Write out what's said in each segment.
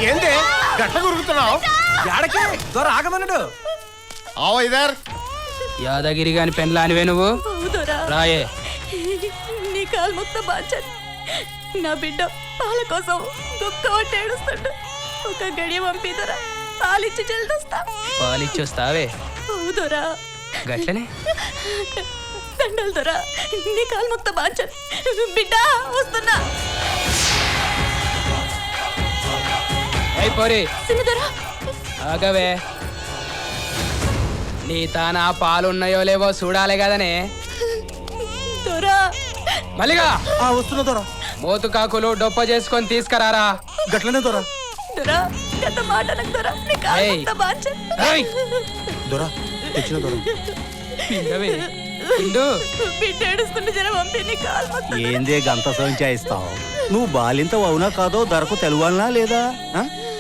ఏంటి గట్ల గురుకుతున్నావు? ఏడకే దొర ఆగమన్నాడు. ఆవో ఇదర్ యాదగిరి గాని పెన్లానివే నువ్వు రాయే. నీ కాలు మొత్తం బాచాను. నా బిడ్డ పాల కోసం దుఃఖం ఏడుస్తాడు. ఒక గడియ పంపిదరా, పాలిచ్చి చెల్దొస్తా. పాలిచ్చొస్తావే? అవుదరా. గట్లనే దండలు దొరా, నీ కాలు మొత్తం బాచాను. బిడ్డ వస్తున్నా. పోరి సిన్నదరా ఆగవే. నీ తాన పాలున్నాయో లేవో చూడాలి కదనే. దొరా మల్లిగా వస్తున్నా దొర. మోతు కాకులు డొప్ప చేసుకొని తీసుకురారా. గట్లనే దొర. దొరా గత మాటలకు దొరా, నీ కాలు మొత్తం బాచాను. దొర తెచ్చిన దొర. పిండవే పిండు. బిడ్డ ఏడుస్తుంటే జర పంపి, నీ కాలు మొత్తం. ఏందే గంత సంచాయిస్తావు? నువ్వు బాలింత అవునా కాదో ధరకు తెలవాలనా లేదా?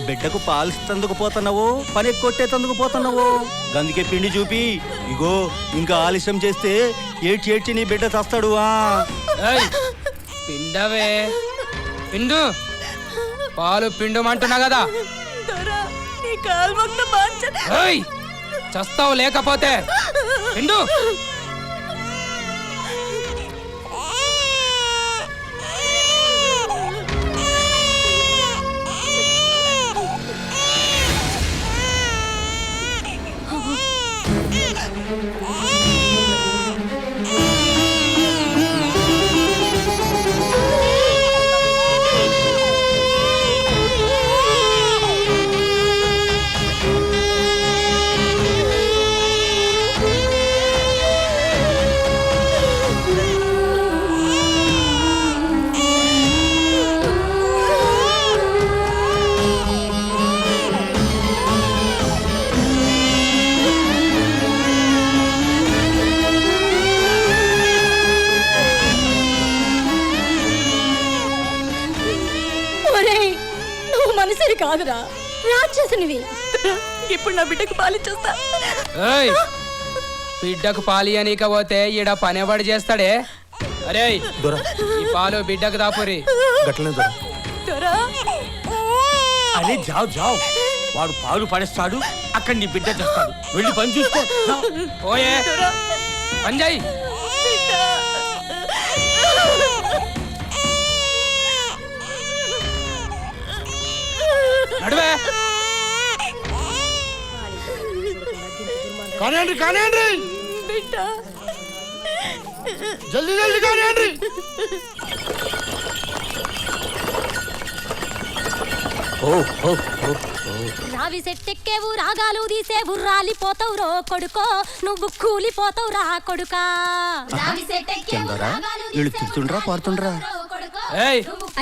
బిడ్డకు పాలిస్తందుకు పోతున్నావు, పని కొట్టేతందుకు పోతున్నావు. గందుకే పిండి చూపి ఇగో, ఇంకా ఆలస్యం చేస్తే ఏడ్చి నీ బిడ్డ చస్తాడు. పిండవే పిండు. పాలు పిండుమంటున్నా కదా. దొరా నీ కాలు మొత్తం బాచాను. చస్తావు లేకపోతే పిండు. మనిషిని కాదురా, రాక్షసునివి. ఇప్పుడు నా బిడ్డకు పాలిచ్చేస్తా. బిడ్డకు పాలి అనీకపోతే ఈడ పనిబడి చేస్తాడే. అరే ఈ పాలు బిడ్డకు దాపురి. గట్లనే దొర. అరే జావ్ జావ్, వాడు పాలు పడేస్తాడు, అక్కడ నీ బిడ్డ చేస్తాడు. వెళ్ళి పని చూసుకో. ఓయే పంజాయి. నడువే. కానివ్వండి కానివ్వండి, బిడ్డ జల్దీ జల్దీ కానివ్వండి. రావి సెట్టెక్కేవు, రాగాలు తీసేవు, రాలిపోతావు రో కొడుకో, నువ్వు కూలిపోతావు రా కొడుకా. వీళ్ళు తిడుతుండ్రా పాడుతుండ్రా?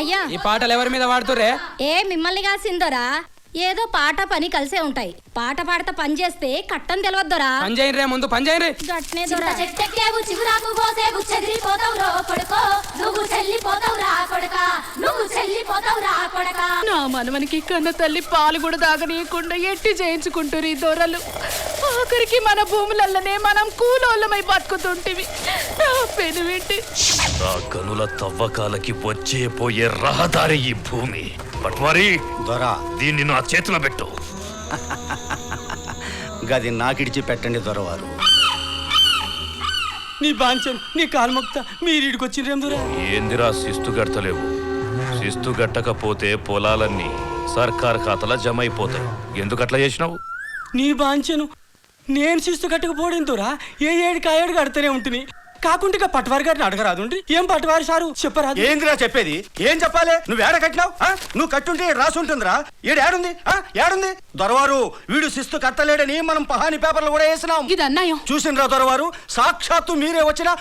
అయ్యా ఈ పాటలు ఎవరి మీద వాడుతుర్రే? మిమ్మల్ని కాసిందోరా. ఏదో పాట పని కలిసే ఉంటాయి. పాట పాడతా పని చేస్తే కట్టం తెలవద్దోరా. పని చేయరే, ముందు పని చేయరే. గట్నే దొరా. చెట్టెక్కేవు, చిగురాకు కోసేవు, చెదిరిపోతావు రో కొడుకో, నువ్వు చెల్లిపోతావు రా కొడుకా, నువ్వు చెల్లిపోతావు రా కొడుకా. నా మనవనికి కన్న తల్లి పాలు కూడా తాగనీయకుండా ఎట్టి చేయించుకుంటారు ఈ దొరలు. ఆఖరికి మన భూములల్లనే మనం కూలోళ్ళమై బతుకుతుంటివి. పెనువింటి నా కనుల తవ్వకాలకి వచ్చే పోయే రహదారి ఈ భూమి. పట్వారి దొరా, దీన్ని నా చేతిలో పెట్టు. గది నాకిడిచి పెట్టండి దొరవారు. నీ బాంచను, నీ కాల్మొక్త మీరిడికి వచ్చిండ్రేం దొర? ఏందిరా శిస్తు గడతలేవు? శిస్తు గట్టకపోతే పొలాలన్నీ సర్కార్ ఖాతాలో జమ అయిపోతాయి. ఎందుకట్లా చేసినావు? నీ బాంచను నేను శిస్తు కట్టకపోవడం దొరా. ఏ ఏడుకి ఆ ఏడు కడుతూనే ఉంటుంది. కాకుండా పట్వారి గారిని అడగరాదు. ఏం పట్వారి సారు చెప్పరాదు? ఏందిరా చెప్పేది? ఏం చెప్పాలి? నువ్వు ఏడ కట్టినావు? నువ్వు కట్టుంటే రాసి ఉంటుందిరా. ఏడుంది ఏడుంది? దొరవారు వీడు శిస్తు కట్టలేడని మనం పహాని పేపర్లు కూడా వేసినాం. ఇది అన్యాయం. చూసిండ్రా దొరవారు, సాక్షాత్తు మీరే వచ్చినా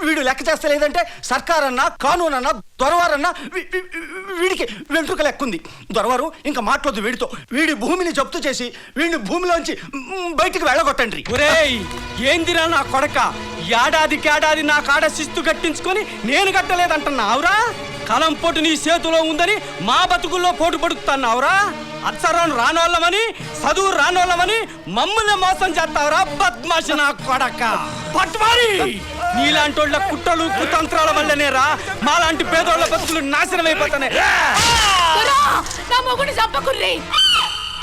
వీడు లెక్క చేస్తలేదంటే సర్కార్ అన్నా కానూన్ అన్నా దొరవారన్నా వీడికి వెంట్రుక లెక్కుంది. దొరవారు ఇంకా మాట్లాడదు వీడితో. వీడి భూమిని జప్తు చేసి వీడిని భూమిలోంచి బయటికి వెళ్ళగొట్టండి. ఏందిరా నా కొడక, ఏడాదికేడాది నా కాడ శిస్తు కట్టించుకొని నేను కట్టలేదంటున్నావురా. కలం పోటు నీ చేతిలో ఉందని మా బతుకుల్లో పోటు పడుతున్నావురా. అక్షరం రానోళ్ళమని, చదువు రానోళ్ళమని మమ్మల్ని మోసం చేస్తావురా బద్మాషి నా కొడక. పట్వారి, నీలాంటోళ్ళ కుట్రలు కుతంత్రాల వల్లనేరా మాలాంటి పేదోళ్ళ బతుకులు నాశనం అయిపోతున్నాయి. నా మొగుడిని చంపకుర్రి.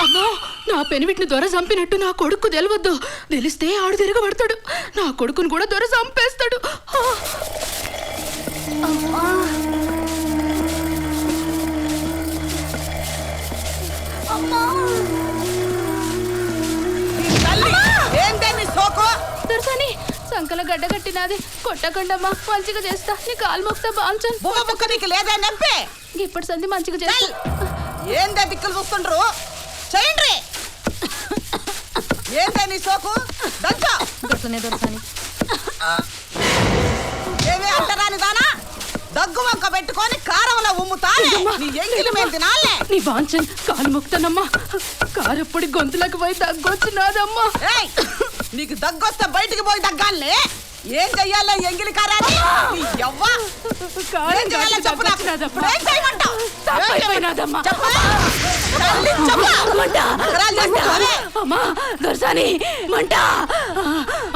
అమ్మో, నా పెనివిటిని దొర చంపినట్టు నా కొడుకు తెలియవద్దు. తెలిస్తే ఆడు తిరగబడతాడు. నా కొడుకును కూడా దొర చంపేస్తాడు. దొరసాని సంకల గడ్డ కట్టినది కొట్టకండమ్మా. మంచిగా చేస్తా. నీ కాలు మొక్తా బాంచన్. నీకు లేదా నెంపే ఇప్పటి సంది మంచిగా చేస్తా. ఏందే దిక్కులు చూస్తుండ్రు? చేయండి. ఏందే నీ సోకు? దంచా దొరసాని ఏమే అంటరాని దానా? దగ్గు వంక పెట్టుకొని కారంలో ఉమ్ముతా. నీ ఎంగిలి మీద తినాలే. నీ బాంచన్ కాలు మొక్తానమ్మా. కారప్పొడి గొంతులకు పోయి దగ్గొచ్చినాదమ్మా. ఏయ్, నీకు దగ్గొస్తే బయటికి పోయి దగ్గాలే. ఏం చెయ్యాలో ఎంగిలి కారాలి? నీ యవ్వ. ఏం చెయ్యాలో చెప్పు నాకు. ఏం చేయమంటావ్? తప్పైపోయినాదమ్మా. చెప్పు. తల్లి చెప్పు. నగరాలు చేస్తావే. అమ్మా దొరసాని మంట.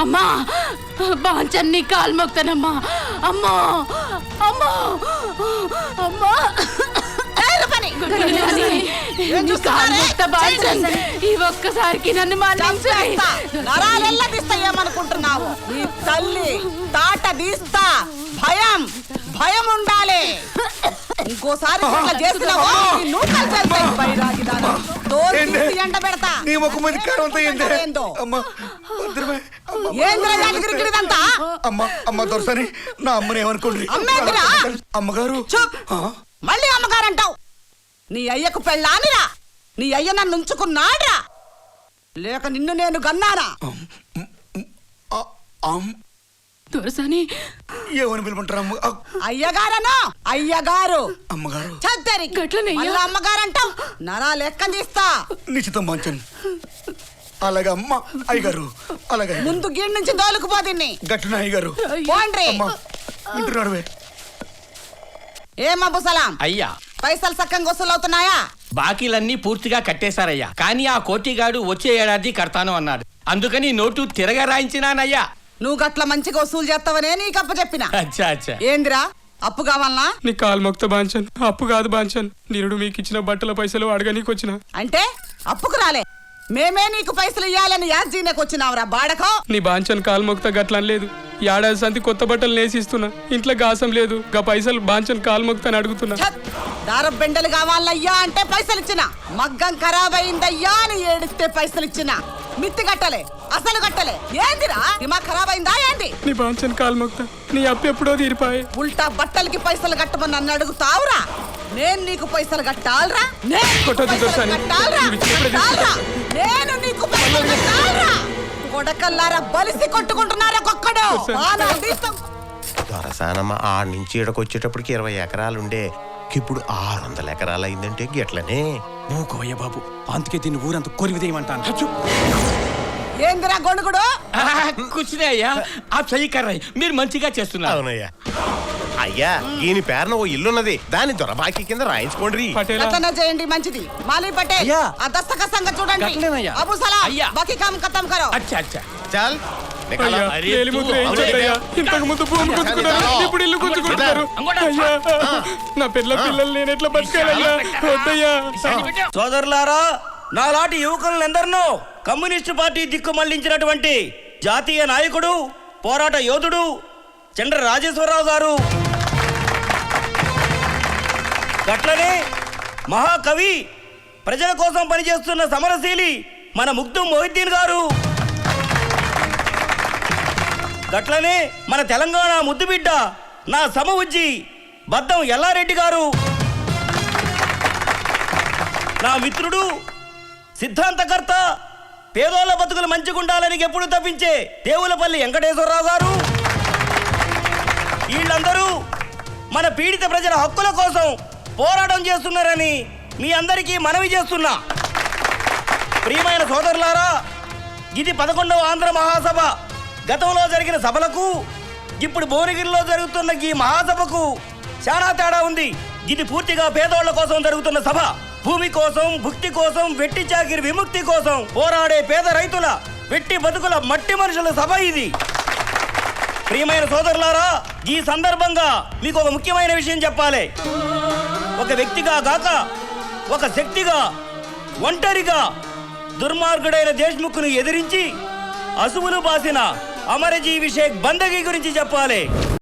అమ్మా బాంచన్ నీ కాలు మొక్తానమ్మా. అమ్మా అమ్మా అమ్మా ఈ ఒక్కసారికి నన్ను నరాలెల్లా తీస్తా ఏమనుకుంటున్నావు? నీ తల్లి తాట తీస్తా. భయం భయం ఉండాలి. ఇంకోసారి ఇట్లా చేస్తున్నావో నీ నూకలు పెడతాయి. బైరాగి దాని తోలు తీసి ఎండ పెడతా. నీ ముఖం మీద కారం అంతా ఏందే? ఏందో అమ్మా భద్రమే. ఏంద్రా గిరిగిరిదంతా? అమ్మ దొరసాని, నా అమ్మని ఏమనుకోండి. అమ్మేందిరా? అమ్మగారు. చూప్. మళ్ళీ అమ్మగారంటావు. నీ అయ్యకు పెళ్ళానిరా? నీ అయ్య నన్ను ఉంచుకున్నాడ్రా? లేక నిన్ను నేను గన్నానా? దొరసాని ఏమని పిలుపుంటారు? అయ్యగారను అయ్యగారు. అమ్మగారు. చద్దరి గట్లనయ్యా. అమ్మగారంటావు. నరా లెక్క తీస్తా. నిశ్చితం మంచన్. అలాగే అమ్మ. అయ్యగారు అలాగే. ముందు గిన్నె నుంచి దోలుకుపోదిన్ని. గట్టున అయ్యగారు. పోండ్రి. అమ్మా వింటున్నాడువే. ఏమబ్బు సలాం, అయ్యా పైసలు సక్కంగా వసూలు అవుతున్నాయా? బాకీలన్నీ పూర్తిగా కట్టేశారయ్యా. కానీ ఆ కోటిగాడు వచ్చే ఏడాది కడతాను అన్నాడు. అందుకని నోటు తిరగ రాయించినానయ్యా. నువ్వు గట్ల మంచిగా వసూలు చేస్తావనే నీకు అప్ప చెప్పిన. అచ్చా అచ్చా. ఏందిరా అప్పు కావాలనా? నీ కాలు మొక్త బాంచన్. అప్పు కాదు బాంచన్, నిరుడు మీకు ఇచ్చిన బట్టల పైసలు అడగనీకొచ్చిన. అంటే అప్పుకు రాలే, మేమే నీకు పైసలు ఇయ్యాలని యాజీనకు వచ్చినావురా బాడకో. నీ బాంచన్ కాలు మొక్త గట్లని లేదు. ఏడాది సంతి కొత్త బట్టలు నేసిస్తున్నా. ఇంట్లో గాసం లేదు. గా పైసలు బాంచన్ కాలు మొక్తని అడుగుతున్నా. దారపు బెండలు కావాలయ్యా అంటే పైసలు ఇచ్చిన. మగ్గం ఖరాబ్ అయిందయ్యా అని ఏడిస్తే పైసలు ఇచ్చిన. మిత్తి కట్టలే, అసలు కట్టలే. ఏందిరా దిమాగ్ ఖరాబ్ అయిందా ఏంది? నీ బాంచన్ కాలు మొక్త. నీ అప్పు ఎప్పుడో తీరిపాయే. ఉల్టా బట్టలకి పైసలు కట్టమని నన్ను అడుగుతావురా? నేను నీకు పైసలు కట్టాలరా? కొట్టొద్దు దొరసాని. నేను నీకు పైసలు కట్టాలరా? కొడకల్లారా బలిసి కొట్టుకుంటున్నారా ఒక్కడు? దొరసానమ్మ ఆడ నుంచి ఇడకొచ్చేటప్పటికి 20 ఎకరాలుండే. ఇప్పుడు 600 ఎకరాలు అయిందంటే గిట్లనే. మూకోయ్య బాబు, అందుకే దీన్ని ఊరంతా కొరివిదేయమంటాను. ఏందిరా గొడుగుడు? కూర్చునే అయ్యా. ఆ చెయ్యి కర్రయ్య, మీరు మంచిగా చేస్తున్నారు. అవునయ్యా. అయ్యా దీని పేరున ఓ ఇల్లున్నది. దాని దొరబాకి కింద రాయించుకోండి. రచన చేయండి మంచిది. మాలి పటేల్ అయ్యా. ఆ దస్తఖతంగా చూడండి. గట్లనేనయ్యా. అబు సలాం అయ్యా. బాకీ కామ్ ఖతం కరో. అచ్చా అచ్చా. చాల్ అయ్యా, ఏలిముద్ర వేయించొద్దయ్యా. ఇంతకు ముందు భూమి గుంజుకున్నారు, ఇప్పుడు ఇల్లు గుంజుకుంటున్నారు. అయ్యా, నా పిల్లలు నేను ఎట్లా బతకాలయ్యా? వద్దయ్యా. సోదరులారా, నాలాంటి యువకులందరినో కమ్యూనిస్టు పార్టీ దిక్కు మళ్లించినటువంటి జాతీయ నాయకుడు, పోరాట యోధుడు చంద్ర రాజేశ్వరరావు గారు, గట్లనే మహాకవి, ప్రజల కోసం పనిచేస్తున్న సమరశీలి మన ముగ్ధు మొహిద్దీన్ గారు, గట్లనే మన తెలంగాణ ముద్దుబిడ్డ నా సమవుజ్జి బద్దం ఎల్లారెడ్డి గారు, నా మిత్రుడు సిద్ధాంతకర్త, పేదోళ్ళ బతుకులు మంచిగుండాలని ఎప్పుడు తప్పించే దేవులపల్లి వెంకటేశ్వరరావు గారు, వీళ్ళందరూ మన పీడిత ప్రజల హక్కుల కోసం పోరాటం చేస్తున్నారని మీ అందరికీ మనవి చేస్తున్నా. ప్రియమైన సోదరులారా, ఇది 11వ ఆంధ్ర మహాసభ. గతంలో జరిగిన సభలకు ఇప్పుడు భువనగిరిలో జరుగుతున్న ఈ మహాసభకు చాలా తేడా ఉంది. ఇది పూర్తిగా పేదోళ్ల కోసం జరుగుతున్న సభ. భూమి కోసం, భుక్తి కోసం, వెట్టి చాకిరి విముక్తి కోసం పోరాడే పేద రైతుల, వెట్టి బతుకుల మట్టి మనుషుల సభ ఇది. ప్రియమైన సోదరులారా, ఈ సందర్భంగా మీకు ఒక ముఖ్యమైన విషయం చెప్పాలి. ఒక వ్యక్తిగా గాక ఒక శక్తిగా ఒంటరిగా దుర్మార్గుడైన దేశ్ముఖ్ను ఎదిరించి అసువులు బాసిన అమరజీవి షేక్ బందగీ గురించి చెప్పాలి.